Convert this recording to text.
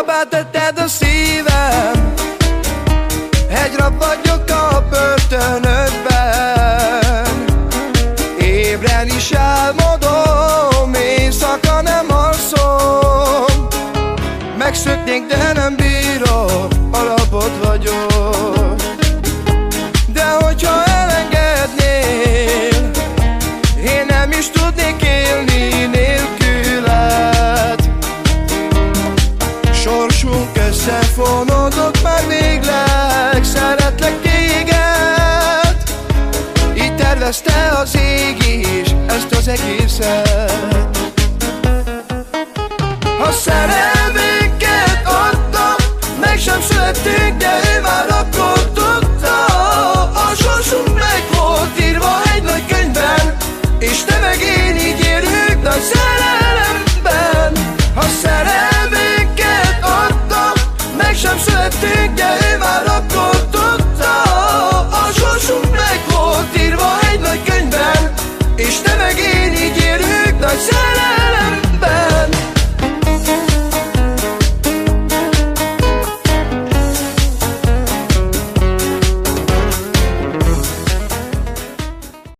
Jobbá tetted a szívem, egy rab vagyok a börtönödben. Ébren is álmodom, éjszaka nem alszom. Megszöknék, de nem bírom, alapot vagyok. De hogyha elengednél, én nem is tudnék élni nélküled. Sorsunk összefonódott már végleg, szeretlek téged. Így tervezte az ég is ezt az egészet. Ha szerelmünket adta, meg sem születtünk, de ő már akkor tudta. A sorsunk meg volt írva egy nagy könyvben, és te meg én így élünk nagy szerelemben. Ha szerelmünket adta, meg sem születtünk, de